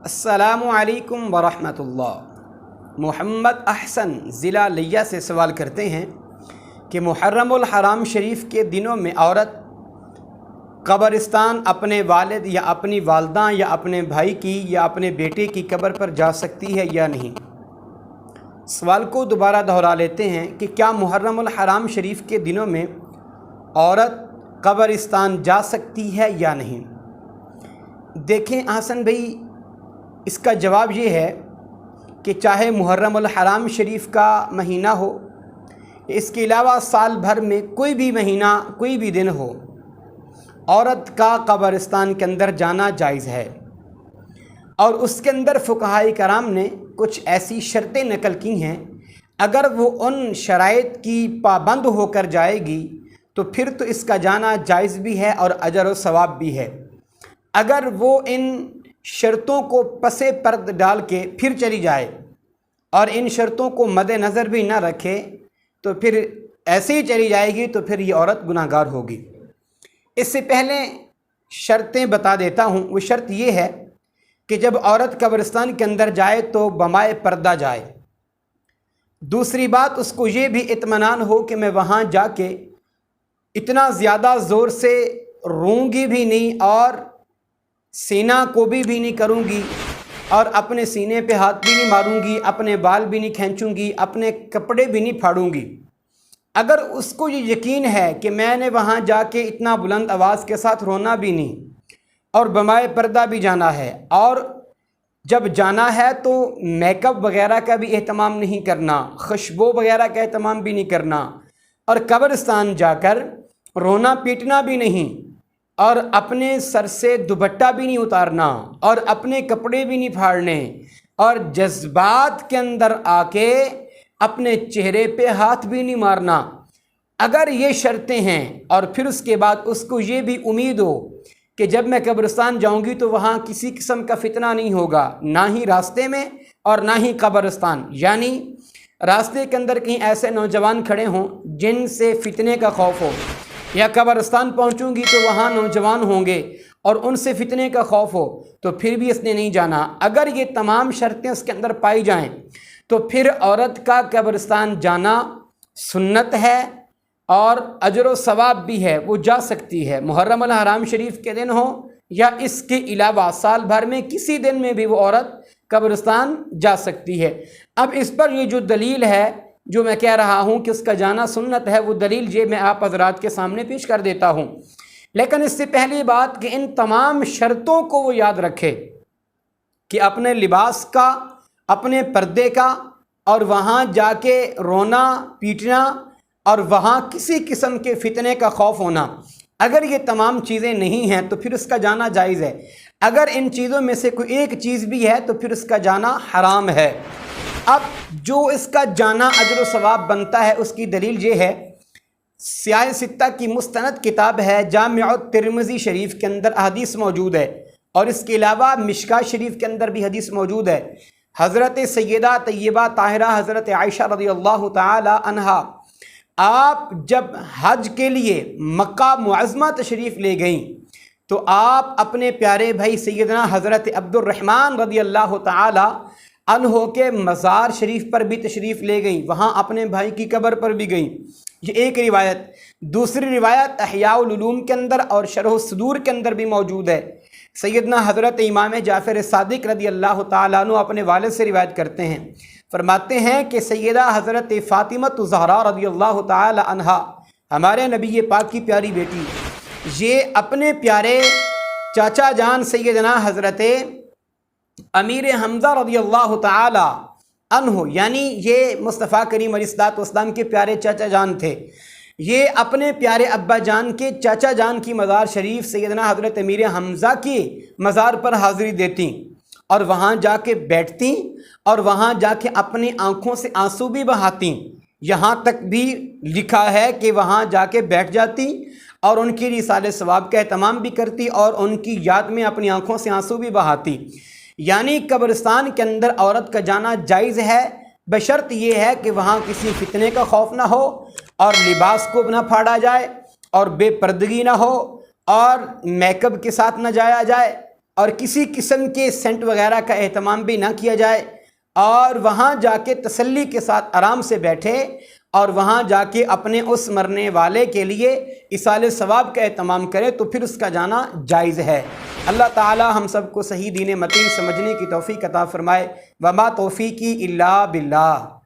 अस्सलामु अलैकुम वरहमतुल्लाह। मोहम्मद अहसन ज़िला लिया से सवाल करते हैं कि मुहर्रमुल हराम शरीफ के दिनों में औरत कब्रिस्तान अपने वालिद या अपनी वालदा या अपने भाई की या अपने बेटे की कब्र पर जा सकती है या नहीं। सवाल को दोबारा दोहरा लेते हैं कि क्या मुहर्रमुल हराम शरीफ के दिनों में औरत कब्रिस्तान जा सकती है या नहीं। देखें अहसन भाई, इसका जवाब ये है कि चाहे मुहर्रमुल हराम शरीफ का महीना हो, इसके अलावा साल भर में कोई भी महीना कोई भी दिन हो, औरत का कब्रिस्तान के अंदर जाना जायज़ है। और उसके अंदर फुक़हाए कराम ने कुछ ऐसी शर्तें नकल की हैं, अगर वो उन शराइत की पाबंद होकर जाएगी तो फिर तो इसका जाना जायज़ भी है और अजर व सवाब भी है। अगर वो इन शर्तों को पसे पर्द डाल के फिर चली जाए और इन शर्तों को मद्देनज़र भी ना रखे तो फिर ऐसे ही चली जाएगी, तो फिर ये औरत गुनाहगार होगी। इससे पहले शर्तें बता देता हूँ। वो शर्त ये है कि जब औरत कब्रिस्तान के अंदर जाए तो बमाए पर्दा जाए। दूसरी बात, उसको ये भी इत्मीनान हो कि मैं वहाँ जाके इतना ज़्यादा ज़ोर से रोऊंगी भी नहीं और सीना को भी नहीं करूंगी और अपने सीने पे हाथ भी नहीं मारूंगी, अपने बाल भी नहीं खींचूंगी, अपने कपड़े भी नहीं फाड़ूंगी। अगर उसको ये यकीन है कि मैंने वहाँ जाके इतना बुलंद आवाज़ के साथ रोना भी नहीं और बमाए पर्दा भी जाना है, और जब जाना है तो मेकअप वगैरह का भी एहतमाम नहीं करना, खुशबू वगैरह का एहतमाम भी नहीं करना, और कब्रिस्तान जाकर रोना पीटना भी नहीं, और अपने सर से दुपट्टा भी नहीं उतारना, और अपने कपड़े भी नहीं फाड़ने, और जज्बात के अंदर आके अपने चेहरे पे हाथ भी नहीं मारना। अगर ये शर्तें हैं और फिर उसके बाद उसको ये भी उम्मीद हो कि जब मैं कब्रिस्तान जाऊंगी तो वहाँ किसी किस्म का फितना नहीं होगा, ना ही रास्ते में और ना ही कब्रिस्तान, यानी रास्ते के अंदर कहीं ऐसे नौजवान खड़े हों जिनसे फितने का खौफ हो, या कब्रिस्तान पहुंचूंगी तो वहाँ नौजवान होंगे और उनसे फितने का खौफ हो, तो फिर भी इसने नहीं जाना। अगर ये तमाम शर्तें उसके अंदर पाई जाएं तो फिर औरत का कब्रिस्तान जाना सुन्नत है और अजर व सवाब भी है, वो जा सकती है। मुहर्रमुल हराम शरीफ के दिन हो या इसके अलावा साल भर में किसी दिन में भी वो औरत कब्रिस्तान जा सकती है। अब इस पर ये जो दलील है जो मैं कह रहा हूँ कि उसका जाना सुन्नत है, वो दलील ये मैं आप हज़रात के सामने पेश कर देता हूँ। लेकिन इससे पहली बात कि इन तमाम शर्तों को वो याद रखे कि अपने लिबास का, अपने पर्दे का, और वहाँ जाके रोना पीटना और वहाँ किसी किस्म के फितने का खौफ होना, अगर ये तमाम चीज़ें नहीं हैं तो फिर उसका जाना जायज़ है। अगर इन चीज़ों में से कोई एक चीज़ भी है तो फिर उसका जाना हराम है। अब जो इसका जाना अजर व सवाब बनता है उसकी दलील ये है, सियाह सित्ता की मुस्तनद किताब है जामिअ तिर्मिज़ी शरीफ के अंदर हदीस मौजूद है, और इसके अलावा मिशकात शरीफ के अंदर भी हदीस मौजूद है। हज़रत सैयदा तय्यबा ताहिरा हज़रत आयशा रज़ियल्लाहु ताला अन्हा आप जब हज के लिए मक्का मुअज़्ज़मा तशरीफ़ ले गईं तो आप अपने प्यारे भाई सैयदना हज़रत अब्दुर्रहमान रज़ियल्लाहु ताला अन्हो के मज़ार शरीफ पर भी तशरीफ़ ले गई, वहाँ अपने भाई की कब्र पर भी गई। ये एक रिवायत। दूसरी रिवायत अहयाउल उलूम के अंदर और शरह सदूर के अंदर भी मौजूद है। सैयदना हज़रत इमाम जाफ़र सादिक रज़ी अल्लाह ताला अन्हु अपने वालिद से रिवायत करते हैं, फरमाते हैं कि सैयदा हज़रत फ़ातिमा ज़हरा रज़ी अल्लाह ताला अन्हा, हमारे नबी पाक की प्यारी बेटी, ये अपने प्यारे चाचा जान सैयदना हज़रत अमीर हमज़ा रज़ियल्लाहु ताला अन्हु, यानी ये मुस्तफ़ा करीम अलैहिस्सलाम के प्यारे चाचा जान थे, ये अपने प्यारे अब्बा जान के चाचा जान की मज़ार शरीफ सैयदना हज़रत अमीर हमज़ा की मज़ार पर हाज़िरी देती और वहाँ जाके बैठती और वहाँ जाके अपनी आँखों से आंसू भी बहाती। यहाँ तक भी लिखा है कि वहाँ जाके बैठ जाती और उनकी रिसाले सवाब का एहतमाम भी करती और उनकी याद में अपनी आँखों से आंसू भी बहाती। यानी कब्रिस्तान के अंदर औरत का जाना जायज़ है, बशर्त ये है कि वहाँ किसी फितने का खौफ ना हो और लिबास को ना फाड़ा जाए और बेपर्दगी ना हो और मेकअप के साथ न जाया जाए اور کسی قسم کے سینٹ وغیرہ کا اہتمام بھی نہ کیا جائے، اور وہاں جا کے تسلی کے ساتھ آرام سے بیٹھے اور وہاں جا کے اپنے اس مرنے والے کے لیے ایصال ثواب کا اہتمام کرے تو پھر اس کا جانا جائز ہے۔ اللہ تعالی ہم سب کو صحیح دین متین سمجھنے کی توفیق عطا فرمائے۔ وما توفیقی الا باللہ۔